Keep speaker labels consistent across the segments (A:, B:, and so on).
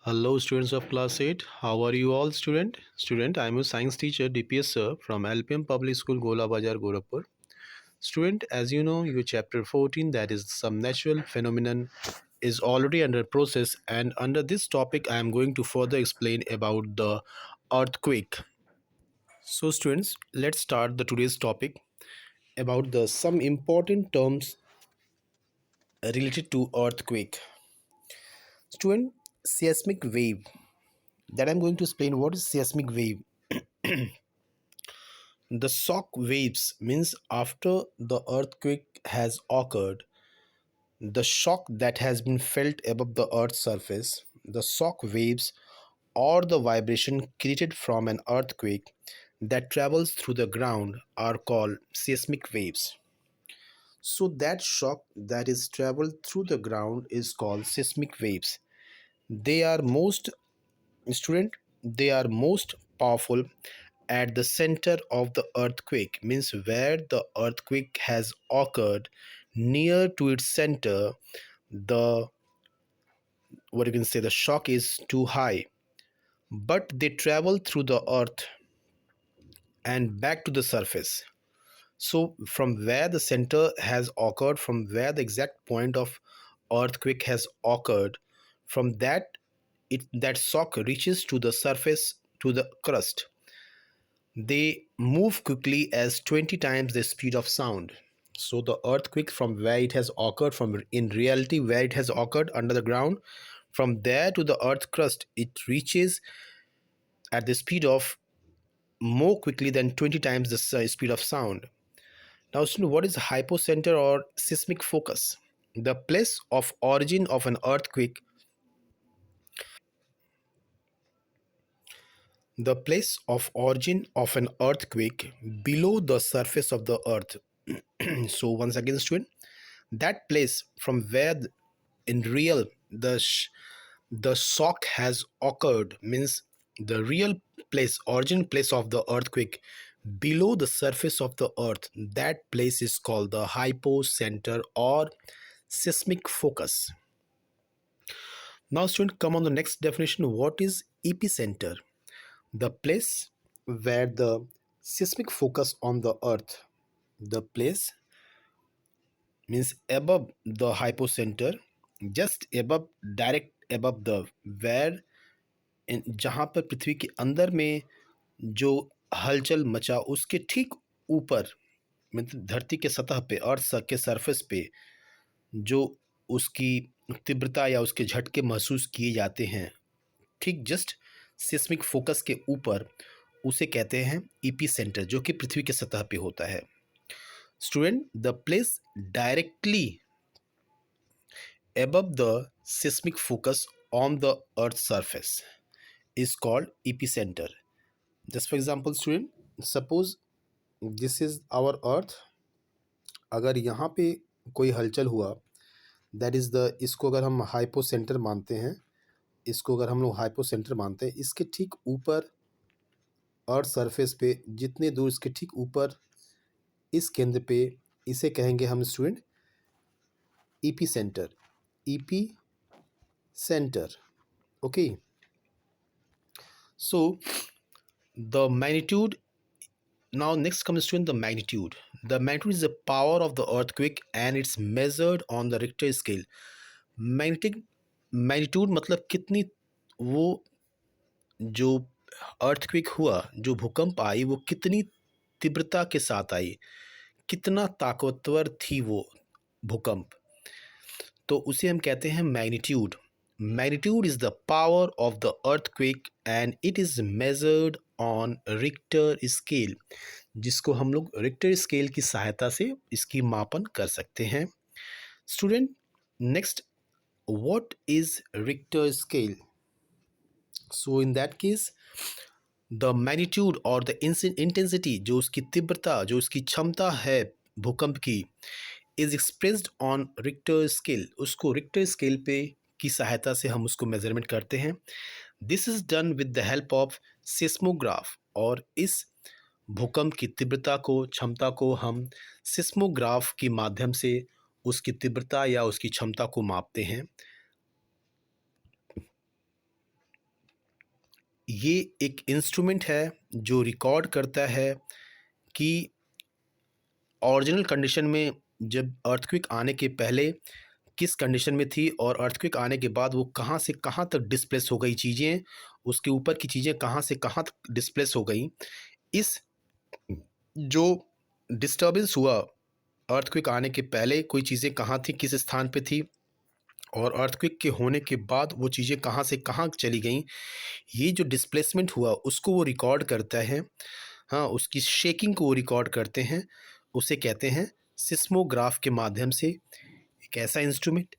A: Hello students of class 8. How are you all Student, I am your science teacher DPS sir from LPM Public School Gola Bazar Gorakhpur. Student, as you know, your chapter 14, that is some natural phenomenon, is already under process, and under this topic I am going to further explain about the earthquake. So students, let's start the today's topic about the some important terms related to earthquake. Student, seismic wave. That I'm going to explain what is seismic wave. The shock waves means after the earthquake has occurred, the shock that has been felt above the earth's surface, the shock waves or the vibration created from an earthquake that travels through the ground are called seismic waves. So that shock that is traveled through the ground is called seismic waves. They are most student they are most powerful at the center of the earthquake, means where the earthquake has occurred. Near to its center, the what you can say, the shock is too high, but they travel through the earth and back to the surface. So from where the center has occurred, from where the exact point of earthquake has occurred, from that shock reaches to the surface, to the crust. They move quickly as 20 times the speed of sound. So the earthquake, from where it has occurred, from in reality where it has occurred under the ground, from there to the earth crust, it reaches at the speed of more quickly than 20 times the speed of sound. Now, student, what is hypocenter or seismic focus? The place of origin of an earthquake. The place of origin of an earthquake below the surface of the earth. So once again, student, that place from where in real the shock has occurred, means the real place, origin place of the earthquake below the surface of the earth, that place is called the hypocenter or seismic focus. Now student, come on the next definition. What is epicenter? The place where the seismic focus on the earth, the place means above the hypocenter, just above, direct above the where in जहाँ पर पृथ्वी के अंदर में जो हलचल मचा उसके ठीक ऊपर, मतलब धरती के सतह पे, अर्थ के सरफेस पे जो उसकी तीव्रता या उसके झटके महसूस किए जाते हैं, ठीक जस्ट सिस्मिक फोकस के ऊपर, उसे कहते हैं ईपी सेंटर, जो कि पृथ्वी के सतह पे होता है. Student, the place directly above the seismic focus on the earth's surface is called epicenter. Just for example, student, suppose this is our earth. अगर यहाँ पे कोई हलचल हुआ, दैट इज़ द, इसको अगर हम हाइपोसेंटर मानते हैं, इसको अगर हम लोग हाइपोसेंटर मानते हैं, इसके ठीक ऊपर अर्थ सरफेस पे जितने दूर, इसके ठीक ऊपर इस केंद्र पे, इसे कहेंगे हम student EP centre. EP centre. Okay. So the magnitude. Now next comes to the magnitude. The magnitude is the power of the earthquake and it's measured on the Richter scale. Magnetic magnitude मतलब कितनी वो जो earthquake हुआ, जो भूकंप आई, वो कितनी तीव्रता के साथ आई, कितना ताकतवर थी वो भूकंप, तो उसे हम कहते हैं magnitude. Magnitude is the power of the earthquake and it is measured on Richter scale, जिसको हम लोग रिक्टर स्केल की सहायता से इसकी मापन कर सकते हैं. Student, next, what is Richter scale? So in that case, the magnitude और द इंटेंसिटी, जो उसकी तीव्रता, जो उसकी क्षमता है भूकंप की, is expressed on Richter scale. उसको रिक्टर स्केल पे की सहायता से हम उसको मेजरमेंट करते हैं. This is done with the help of seismograph, और इस भूकंप की तीव्रता को, क्षमता को हम सिस्मोग्राफ के माध्यम से उसकी तीव्रता या उसकी क्षमता को मापते हैं. ये एक इंस्ट्रूमेंट है जो रिकॉर्ड करता है कि ओरिजिनल कंडीशन में जब अर्थक्वेक आने के पहले किस कंडीशन में थी और अर्थक्वेक आने के बाद वो कहाँ से कहाँ तक डिस्प्लेस हो गई चीज़ें, उसके ऊपर की चीज़ें कहाँ से कहाँ तक डिस्प्लेस हो गई। इस जो डिस्टर्बेंस हुआ अर्थक्वेक आने के पहले कोई चीज़ें कहाँ थी, किस स्थान पे थी, और अर्थक्वेक के होने के बाद वो चीज़ें कहाँ से कहाँ चली गईं, ये जो डिस्प्लेसमेंट हुआ उसको वो रिकॉर्ड करता है। हाँ, उसकी शेकिंग को वो रिकॉर्ड करते हैं, उसे कहते हैं सिस्मोग्राफ के माध्यम से। एक ऐसा इंस्ट्रूमेंट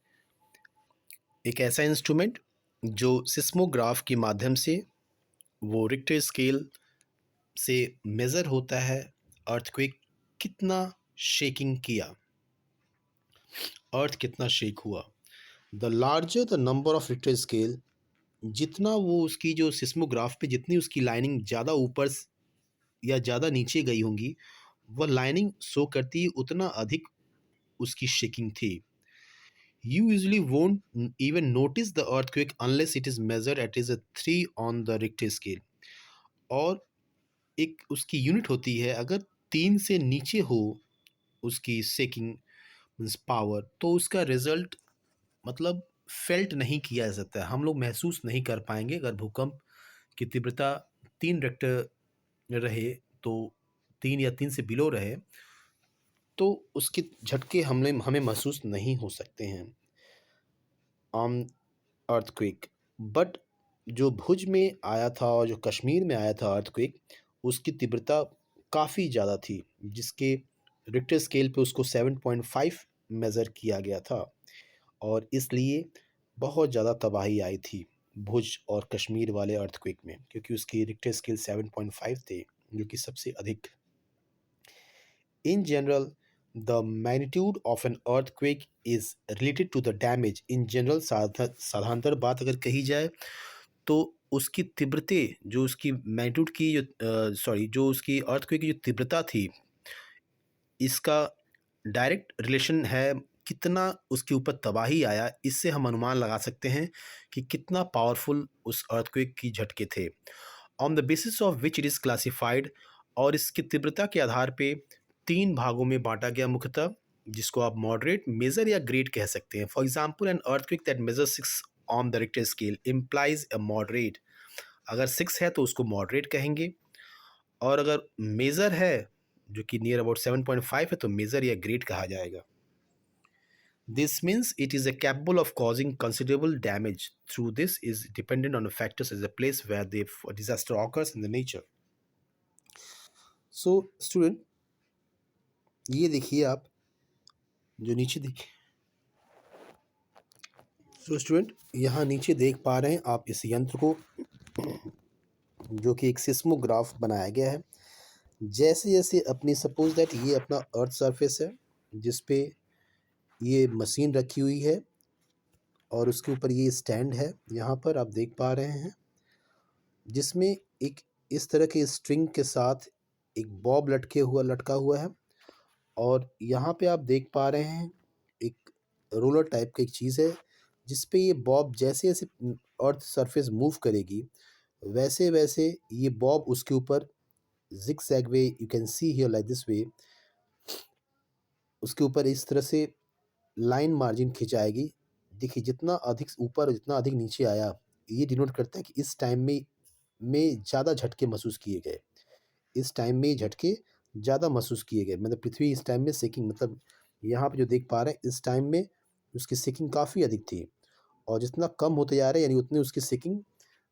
A: एक ऐसा इंस्ट्रूमेंट जो सिस्मोग्राफ के माध्यम से वो रिक्टर स्केल से मेज़र होता है अर्थक्वेक कितना शेकिंग किया, अर्थ कितना शेक हुआ। The larger the number of Richter scale, जितना वो उसकी जो सिस्मोग्राफ पे जितनी उसकी लाइनिंग ज़्यादा ऊपर या ज़्यादा नीचे गई होंगी, वह लाइनिंग शो करती है उतना अधिक उसकी शेकिंग थी। You usually won't even notice the earthquake unless it is measured at is a 3 on the Richter scale। और एक उसकी यूनिट होती है, अगर 3 से नीचे हो उसकी शेकिंग मीन्स पावर, तो उसका रिजल्ट मतलब फेल्ट नहीं किया जा सकता है, हम लोग महसूस नहीं कर पाएंगे। अगर भूकंप की तीव्रता 3 रेक्टर रहे, तो 3 या 3 से बिलो रहे, तो उसके झटके हमें महसूस नहीं हो सकते हैं ऑन अर्थक्वेक। बट जो भुज में आया था और जो कश्मीर में आया था अर्थक्वेक, उसकी तीव्रता काफ़ी ज़्यादा थी, जिसके रिक्टर स्केल पे उसको 7.5 मेज़र किया गया था, और इसलिए बहुत ज़्यादा तबाही आई थी भुज और कश्मीर वाले अर्थक्वेक में, क्योंकि उसकी रिक्टर स्केल 7.5 थे, जो कि सबसे अधिक। In general, the magnitude of an earthquake is related to the damage. In general, साधारणतः बात अगर कही जाए तो उसकी तीव्रता, जो उसकी मैग्नीट्यूड की जो उसकी अर्थक्वेक की जो तीव्रता थी, इसका डायरेक्ट रिलेशन है कितना उसके ऊपर तबाही आया, इससे हम अनुमान लगा सकते हैं कि कितना पावरफुल उस अर्थक्वेक की झटके थे। On the basis of which it is classified, और इसकी तीव्रता के आधार पे 3 भागों में बांटा गया मुख्यतः, जिसको आप मॉडरेट, मेजर या ग्रेट कह सकते हैं। For example, an earthquake that measure 6 on the Richter scale implies a moderate. अगर 6 है तो उसको मॉडरेट कहेंगे, और अगर मेजर है जो कि नियर अबाउट 7.5 है, तो मेजर या ग्रेट कहा जाएगा। This means it is capable of causing considerable damage. Through this is dependent on the factors as a place where the disaster occurs in the nature. So student, ये देखिए आप जो नीचे देखिए, so स्टूडेंट यहाँ नीचे देख पा रहे हैं आप इस यंत्र को, जो कि एक सिस्मोग्राफ बनाया गया है। जैसे जैसे अपनी सपोज दैट ये अपना अर्थ सरफेस है, जिस पे ये मशीन रखी हुई है, और उसके ऊपर ये स्टैंड है, यहाँ पर आप देख पा रहे हैं, जिसमें एक इस तरह के स्ट्रिंग के साथ एक बॉब लटका हुआ है, और यहाँ पे आप देख पा रहे हैं एक रोलर टाइप की एक चीज़ है, जिस पे ये बॉब जैसे जैसे अर्थ सरफेस मूव करेगी, वैसे वैसे ये बॉब उसके ऊपर zigzag way, you can see here like this way, उसके ऊपर इस तरह से लाइन मार्जिन खिंचाएगी। देखिए जितना अधिक ऊपर और जितना अधिक नीचे आया, ये डिनोट करता है कि इस टाइम में ज़्यादा झटके महसूस किए गए, इस टाइम में झटके ज़्यादा महसूस किए गए, मतलब पृथ्वी इस टाइम में सेकिंग, मतलब यहाँ पे जो देख पा रहे हैं इस टाइम में उसकी सेकिंग काफ़ी अधिक थी, और जितना कम होते जा रहे हैं यानी उतनी उसकी सेकिंग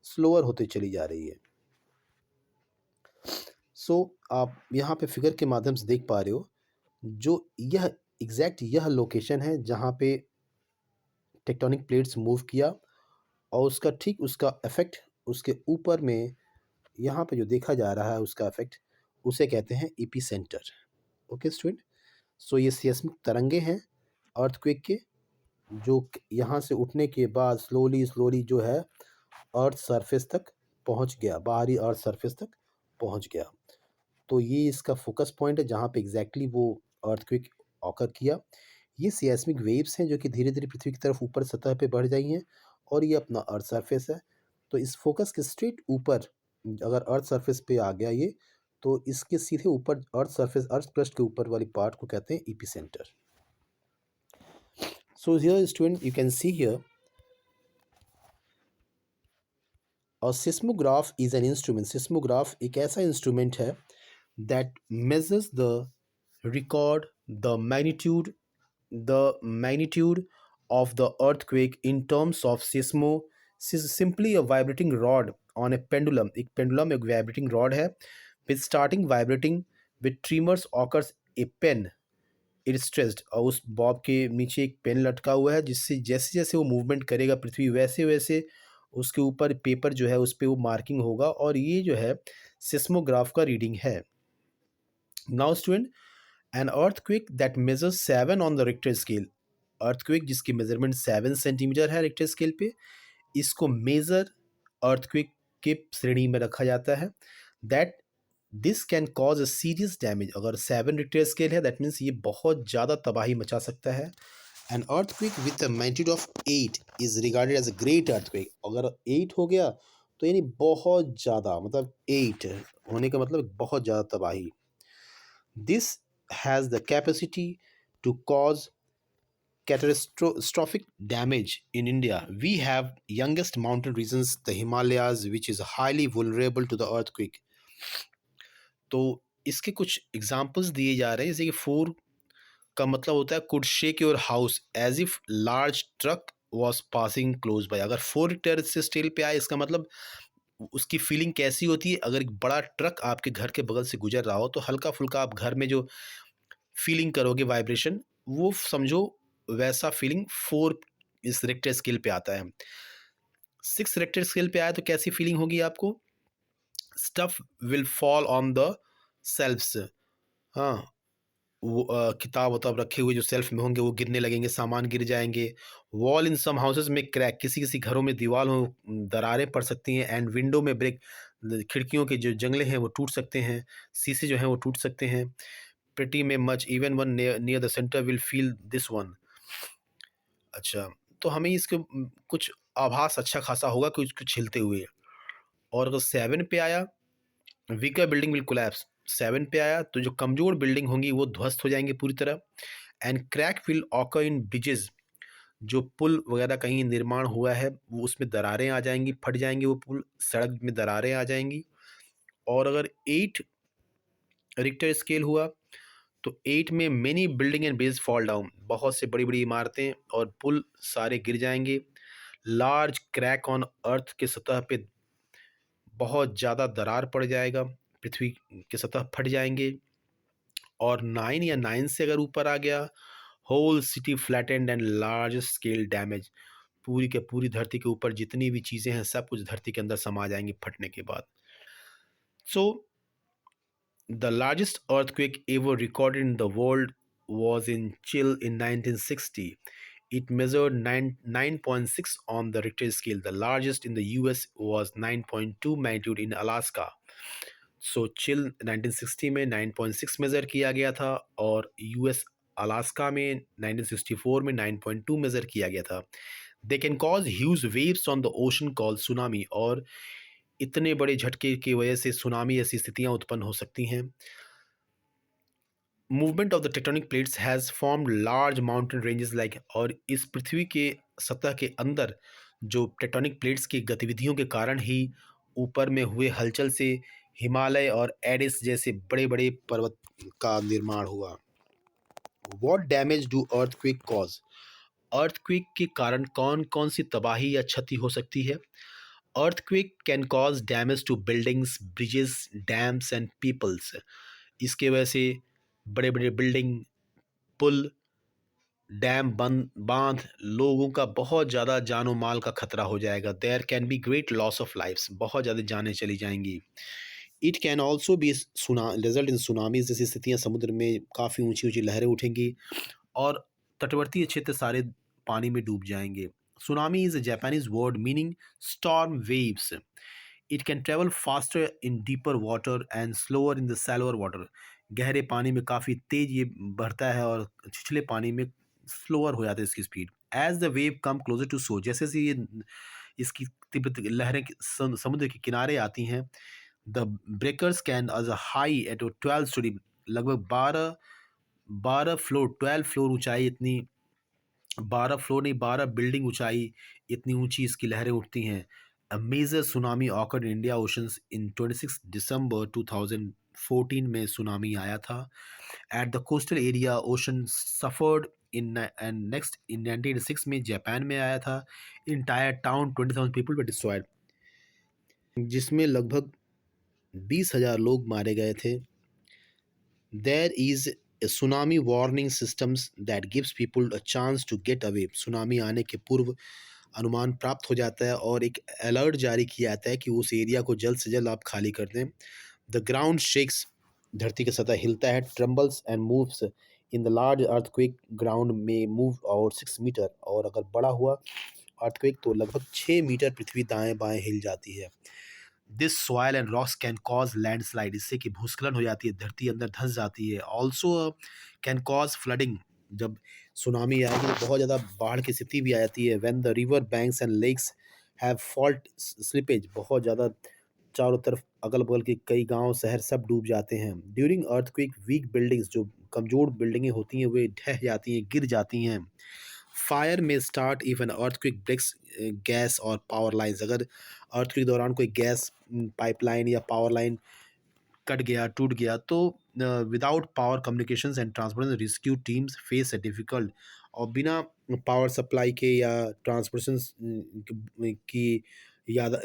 A: स्लोअर होते चली जा रही है। सो आप यहाँ पे फिगर के माध्यम से देख पा रहे हो, जो यह एग्जैक्ट यह लोकेशन है जहाँ पे टेक्टोनिक प्लेट्स मूव किया, और उसका ठीक उसका इफेक्ट उसके ऊपर में यहाँ पे जो देखा जा रहा है उसका इफेक्ट, उसे कहते हैं एपिसेंटर। ओके स्टूडेंट, सो ये सिस्मिक तरंगे हैं अर्थक्वेक के, जो यहाँ से उठने के बाद स्लोली स्लोली जो है अर्थ सरफेस तक पहुँच गया, बाहरी अर्थ सरफेस तक पहुँच गया। तो ये इसका फोकस पॉइंट है जहाँ पे एग्जैक्टली वो अर्थक्वेक ऑकर किया। ये सिस्मिक वेव्स हैं जो कि धीरे धीरे पृथ्वी की तरफ ऊपर सतह पे बढ़ जाई हैं, और ये अपना अर्थ सरफेस है। तो इस फोकस के स्ट्रेट ऊपर अगर अर्थ सरफेस पे आ गया ये, तो इसके सीधे ऊपर अर्थ सरफेस, अर्थ क्रस्ट के ऊपर वाली पार्ट को कहते हैं epicentre. So here student you can see here और seismograph is an instrument. Seismograph एक ऐसा इंस्ट्रूमेंट है that measures the record the magnitude of the earthquake in terms of simply a vibrating rod on a pendulum। एक pendulum एक vibrating rod है with starting vibrating with tremors occurs a pen it stressed। और उस Bob के नीचे एक pen लटका हुआ है जिससे जैसे जैसे वो मूवमेंट करेगा पृथ्वी वैसे वैसे उसके ऊपर पेपर जो है उस पर वो मार्किंग होगा और ये जो है सिस्मोग्राफ का रीडिंग है। Now student N earthquake that measures 7 on the Richter scale. Earthquake जिसकी मेजरमेंट 7 सेंटीमीटर है रिक्टर स्केल पे, इसको मेजर अर्थक्वेक के श्रेणी में रखा जाता है। That this can cause a serious damage. अगर 7 रिक्टर स्केल है दैट मीन्स ये बहुत ज़्यादा तबाही मचा सकता है। An earthquake with a magnitude of 8 is regarded as a great earthquake. अगर 8 हो गया तो यानी बहुत ज़्यादा, मतलब 8 होने का मतलब बहुत ज़्यादा तबाही। This has the capacity to cause catastrophic damage in India. We have youngest mountain regions, the Himalayas, which is highly vulnerable to the earthquake. तो इसके कुछ एग्जांपल्स दिए जा रहे हैं, जैसे कि 4 का मतलब होता है could shake your house as if large truck was passing close by. अगर 4 रिक्टर से स्केल पे आए इसका मतलब उसकी फीलिंग कैसी होती है। अगर एक बड़ा ट्रक आपके घर के बगल से गुजर रहा हो तो हल्का फुल्का आप घर में जो फीलिंग करोगे वाइब्रेशन, वो समझो वैसा फीलिंग 4 इस रिक्टर स्केल पे आता है। 6 रिक्टर स्केल पे आया तो कैसी फीलिंग होगी आपको? Stuff will fall on the shelves. हाँ, वो किताब वताब रखे हुए जो सेल्फ में होंगे वो गिरने लगेंगे, सामान गिर जाएंगे। वॉल इन सम हाउसेज में क्रैक, किसी किसी घरों में दीवार हो दरारें पड़ सकती हैं। एंड विंडो में ब्रेक, खिड़कियों के जो जंगले हैं वो टूट सकते हैं, शीशे जो हैं वो टूट सकते हैं। pretty में much even one near the center will feel this one। अच्छा, तो हमें इसके कुछ आभास अच्छा खासा होगा कुछ कुछ हिलते हुए। और अगर 7 पे आया, वीकर बिल्डिंग विल कोलैप्स। 7 पे आया तो जो कमजोर बिल्डिंग होंगी वो ध्वस्त हो जाएंगे पूरी तरह। And crack will occur in bridges, जो पुल वगैरह कहीं निर्माण हुआ है वो उसमें दरारें आ जाएंगी, फट जाएंगे वो पुल, सड़क में दरारें आ जाएंगी। और अगर 8 रिक्टर स्केल हुआ तो 8 में many building and bridge fall down, बहुत से बड़ी बड़ी इमारतें और पुल सारे गिर जाएंगे। लार्ज क्रैक ऑन अर्थ के सतह पे बहुत ज़्यादा दरार पड़ जाएगा, पृथ्वी की सतह फट जाएंगे। और 9 या 9 से अगर ऊपर आ गया, whole city flattened and large scale damage, पूरी के पूरी धरती के ऊपर जितनी भी चीज़ें हैं सब कुछ धरती के अंदर समा जाएंगी फटने के बाद। सो the largest earthquake ever recorded in the world was in Chile in 1960. It measured 9.6 on the Richter scale. The largest in the US was 9.2 magnitude in Alaska. So chill 1960 में 9.6 मेज़र किया गया था और यूएस अलास्का में 1964 में 9.2 measure किया गया था। They can cause huge waves on the ocean call tsunami, और इतने बड़े झटके की वजह से सुनामी ऐसी स्थितियां उत्पन्न हो सकती हैं। Movement of the tectonic plates has formed large mountain ranges like, और इस पृथ्वी के सतह के अंदर जो टेक्टोनिक प्लेट्स की गतिविधियों के कारण ही ऊपर में हुए हलचल से हिमालय और एडिस जैसे बड़े बड़े पर्वत का निर्माण हुआ। What damage do earthquake cause? Earthquake के कारण कौन कौन सी तबाही या क्षति हो सकती है? Earthquake can cause damage to buildings, bridges, dams and peoples. इसके वजह से बड़े बड़े बिल्डिंग, पुल, डैम, बांध, लोगों का बहुत ज़्यादा जानो माल का खतरा हो जाएगा। There can be great loss of lives, बहुत ज़्यादा जानें चली जाएंगी। It can also be result in tsunami, जैसी स्थितियाँ, समुद्र में काफ़ी ऊंची ऊंची लहरें उठेंगी और तटवर्ती क्षेत्र सारे पानी में डूब जाएंगे। Tsunami is a Japanese word meaning storm waves. It can travel faster in deeper water and slower in the shallower water. गहरे पानी में काफ़ी तेज ये बढ़ता है और छिछले पानी में स्लोअर हो जाता है इसकी speed. As the wave come closer to shore, जैसे जैसे इसकी तीव्र लहरें समुद्र के किनारे आती हैं। The breakers can as a high at 12 story, लगभग 12 फ्लोर, 12 फ्लोर ऊंचाई, इतनी 12 फ्लोर नहीं, 12 बिल्डिंग ऊंचाई, इतनी ऊंची इसकी लहरें उठती हैं। A major tsunami occurred in India oceans in 26 दिसंबर 2014 में सुनामी आया था। At the coastal area ocean suffered in, and next in 1986 में जापान में आया था। Entire town 20,000 people were destroyed, जिसमें लगभग 20,000 लोग मारे गए थे। There is a tsunami warning systems that gives people a chance to get away. Tsunami आने के पूर्व अनुमान प्राप्त हो जाता है और एक अलर्ट जारी किया जाता है कि उस एरिया को जल्द से जल्द आप खाली कर दें। द ग्राउंड शेक्स, धरती का सतह हिलता है। Trembles and moves in the large earthquake, ground में मूव और 6 मीटर, और अगर बड़ा हुआ अर्थक्वेक तो लगभग 6 मीटर पृथ्वी दाएं बाएं हिल जाती है। This soil and rocks can cause landslide, इससे कि भूस्खलन हो जाती है, धरती अंदर धंस जाती है। ऑल्सो कैन कॉज फ्लडिंग, जब सुनामी आएगी तो बहुत ज़्यादा बाढ़ की स्थिति भी आ जाती है। When the river banks and lakes have fault slippage, बहुत ज़्यादा चारों तरफ अगल बगल के कई गांव शहर सब डूब जाते हैं। ड्यूरिंग अर्थक्वेक वीक बिल्डिंग्स, जो कमजोर बिल्डिंगें होती हैं वे ढह जाती हैं, गिर जाती हैं। फायर में start if an earthquake breaks gas और पावर लाइन्स, अगर अर्थक्वेक के दौरान कोई गैस पाइपलाइन या पावर लाइन कट गया, टूट गया, तो without power communications and transportation rescue teams face a difficult, और बिना पावर सप्लाई के या ट्रांसपोर्टेशन की याद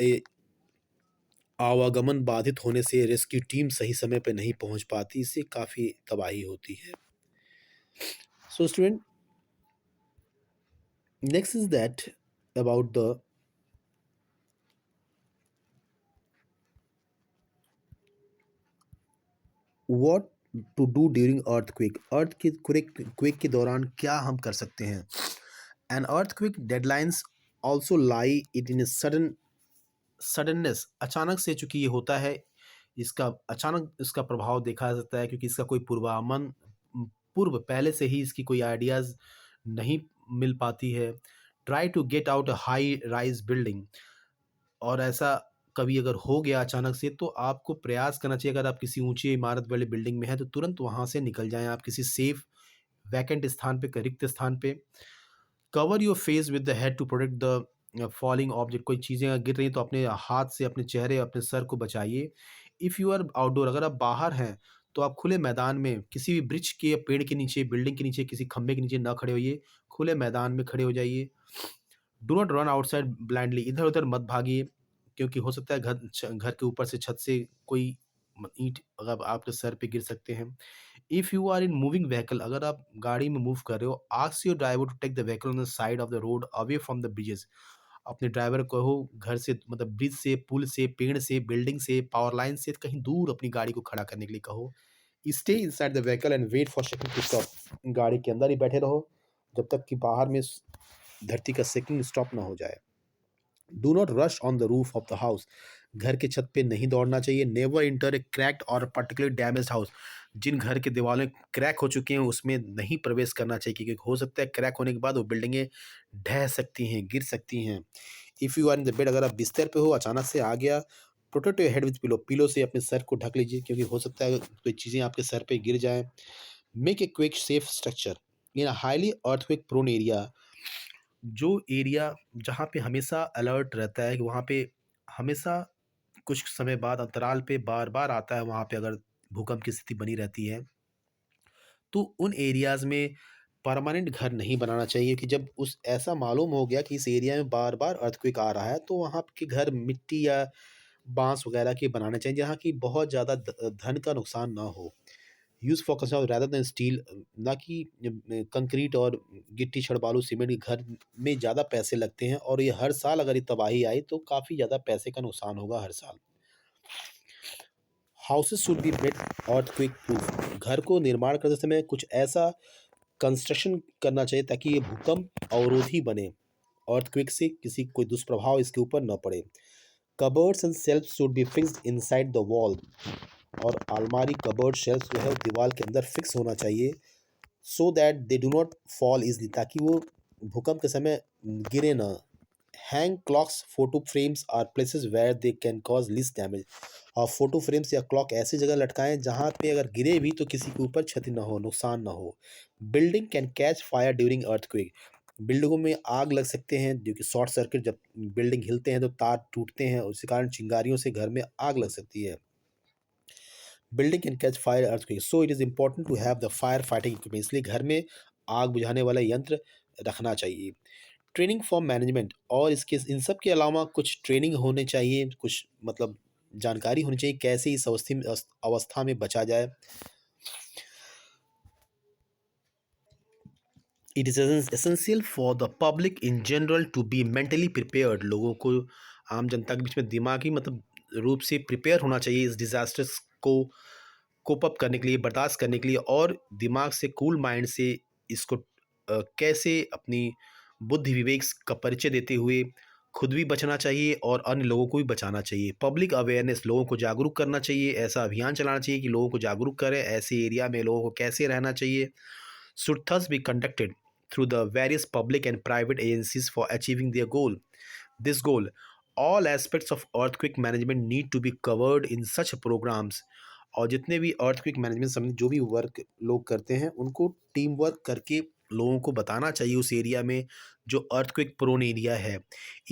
A: आवागमन बाधित होने से रेस्क्यू टीम सही समय पे नहीं पहुंच पाती, इससे काफ़ी तबाही होती है। So student, next is that about the what to do during earthquake, quake के दौरान क्या हम कर सकते हैं। An earthquake deadliness also lie it in suddenness, अचानक से चूंकि ये होता है, इसका अचानक इसका प्रभाव देखा जा सकता है, क्योंकि इसका कोई पूर्व पहले से ही इसकी कोई आइडियाज़ नहीं मिल पाती है। Try to get out a high rise building, और ऐसा कभी अगर हो गया अचानक से तो आपको प्रयास करना चाहिए, अगर आप किसी ऊंची इमारत वाली बिल्डिंग में हैं तो तुरंत वहां से निकल जाएं आप किसी सेफ वैकेंट स्थान पे, रिक्त स्थान पे। Cover your face with the head to protect the falling object, कोई चीज़ें अगर गिर रही तो अपने हाथ से अपने चेहरे, अपने सर को बचाइए। इफ़ यू आर आउटडोर, अगर आप बाहर हैं तो आप खुले मैदान में किसी भी वृक्ष के या पेड़ के नीचे, बिल्डिंग के नीचे, किसी खंभे के नीचे ना खड़े होइए, खुले मैदान में खड़े हो जाइए। Do not run outside blindly, इधर उधर मत भागिए, क्योंकि हो सकता है घर के ऊपर से, छत से कोई ईंट अगर आपके सर पे गिर सकते हैं। If you are in moving vehicle, अगर आप गाड़ी में मूव कर रहे हो, ask your driver to take the vehicle on the side of the road away from the bridges, अपने ड्राइवर को कहो घर से, मतलब ब्रिज से, पुल से, पेड़ से, बिल्डिंग से, पावर लाइन से कहीं दूर अपनी गाड़ी को खड़ा करने के लिए कहो। Stay inside the vehicle and wait for second to stop, गाड़ी के अंदर ही बैठे रहो जब तक कि बाहर में धरती का सेकंड स्टॉप ना हो जाए। Do not rush on the roof of the house, घर के छत पे नहीं दौड़ना चाहिए। नेवर इंटर ए क्रैक्ड और पर्टिकुलरली डैमेज्ड हाउस, जिन घर के दीवारें क्रैक हो चुके हैं उसमें नहीं प्रवेश करना चाहिए, क्योंकि हो सकता है क्रैक होने के बाद वो बिल्डिंगें ढह सकती हैं, गिर सकती हैं। If you are in the bed, अगर आप बिस्तर पे हो, अचानक से आ गया, protect your head with pillow, pillow से अपने सर को ढक लीजिए, क्योंकि हो सकता है कोई चीज़ें आपके सर पे गिर जाएं। Make a quick safe structure in a highly earthquake prone area, जो एरिया जहाँ पे हमेशा अलर्ट रहता है कि वहाँ पे हमेशा कुछ समय बाद अंतराल पे बार बार आता है, वहाँ पे अगर भूकंप की स्थिति बनी रहती है, तो उन एरियाज में परमानेंट घर नहीं बनाना चाहिए। कि जब उस ऐसा मालूम हो गया कि इस एरिया में बार बार अर्थक्वेक आ रहा है, तो वहाँ के घर मिट्टी या बांस वगैरह के बनाने चाहिए, जहाँ की बहुत ज़्यादा धन का नुकसान ना हो। Use for construction rather than steel, ना कि कंक्रीट और गिट्टी, छड़, बालू, सीमेंट के घर में ज़्यादा पैसे लगते हैं, और ये हर साल अगर ये तबाही आई तो काफ़ी ज़्यादा पैसे का नुकसान होगा हर साल। Houses should be made earthquake proof, घर को निर्माण करते समय कुछ ऐसा कंस्ट्रक्शन करना चाहिए ताकि ये भूकंप अवरोधी बने, अर्थक्वेक से किसी कोई दुष्प्रभाव इसके ऊपर न पड़े। Cupboards and shelf should be fixed inside the wall, और अलमारी, कबर्ड, शेल्फ जो है वो दीवार के अंदर फिक्स होना चाहिए, so that they do not fall easily, ताकि वो भूकंप के समय गिरे ना। Hang clocks, photo frames are places where they can cause least damage. और फोटो फ्रेम्स या क्लॉक ऐसी जगह लटकाएं जहां पे अगर गिरे भी तो किसी के ऊपर क्षति ना हो, नुकसान ना हो. Building can catch fire during earthquake. बिल्डिंगों में आग लग सकते हैं जो कि शॉर्ट सर्किट, जब बिल्डिंग हिलते हैं तो तार टूटते हैं, उसी कारण चिंगारियों से घर में आग लग सकती है. Building can catch fire earthquake, so it is important to have the fire fighting equipment. इसलिए घर में आग बुझाने वाला यंत्र रखना चाहिए. ट्रेनिंग फॉर मैनेजमेंट, और इसके इन सब के अलावा कुछ ट्रेनिंग होने चाहिए, कुछ मतलब जानकारी होनी चाहिए कैसे इस अवस्था में बचा जाए. It is essential for the public in general to be mentally prepared. लोगों को, आम जनता के बीच में दिमागी मतलब रूप से प्रिपेयर होना चाहिए इस डिजास्टर्स को कोप अप करने के लिए, बर्दाश्त करने के लिए, और दिमाग से, कूल माइंड से इसको कैसे अपनी बुद्धि विवेक का परिचय देते हुए खुद भी बचना चाहिए और अन्य लोगों को भी बचाना चाहिए. पब्लिक अवेयरनेस, लोगों को जागरूक करना चाहिए. ऐसा अभियान चलाना चाहिए कि लोगों को जागरूक करें ऐसे एरिया में लोगों को कैसे रहना चाहिए. should thus be conducted through the various public and private agencies for achieving their goal. This goal, all aspects of earthquake management need to be covered in such programs. और जितने भी अर्थक्वेक मैनेजमेंट संबंधित जो भी work लोग करते हैं उनको टीम वर्क करके लोगों को बताना चाहिए उस एरिया में जो अर्थक्वेक प्रोन एरिया है.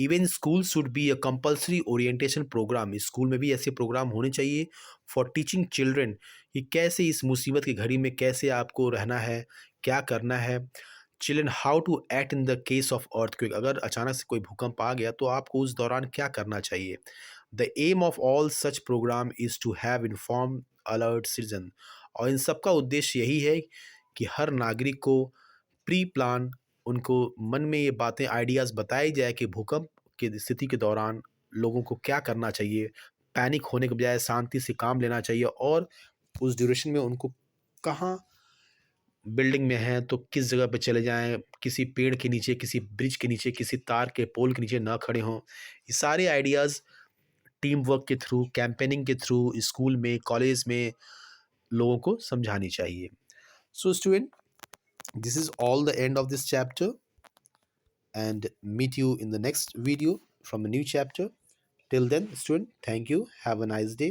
A: Even school should be a compulsory orientation program. School में भी ऐसे प्रोग्राम होने चाहिए फॉर टीचिंग चिल्ड्रन कि कैसे इस मुसीबत की घड़ी में कैसे आपको रहना है, क्या करना है. Children how to act in the case of earthquake. अगर अचानक से कोई भूकंप आ गया तो आपको उस दौरान क्या करना चाहिए. The aim of all such program is to have inform alert citizen. और इन सब का उद्देश्य यही है कि हर नागरिक को प्री प्लान, उनको मन में ये बातें, आइडियाज़ बताई जाए कि भूकंप की स्थिति के दौरान लोगों को क्या करना चाहिए. पैनिक होने के बजाय शांति से काम लेना चाहिए, और उस ड्यूरेशन में उनको कहाँ, बिल्डिंग में हैं तो किस जगह पे चले जाएँ, किसी पेड़ के नीचे, किसी ब्रिज के नीचे, किसी तार के पोल के नीचे ना खड़े हों. ये सारे आइडियाज़ टीम वर्क के थ्रू, कैंपेनिंग के थ्रू स्कूल में, कॉलेज में लोगों को समझानी चाहिए. So student, this is all the end of this chapter, and meet you in the next video from a new chapter. Till then, student, thank you. Have a nice day.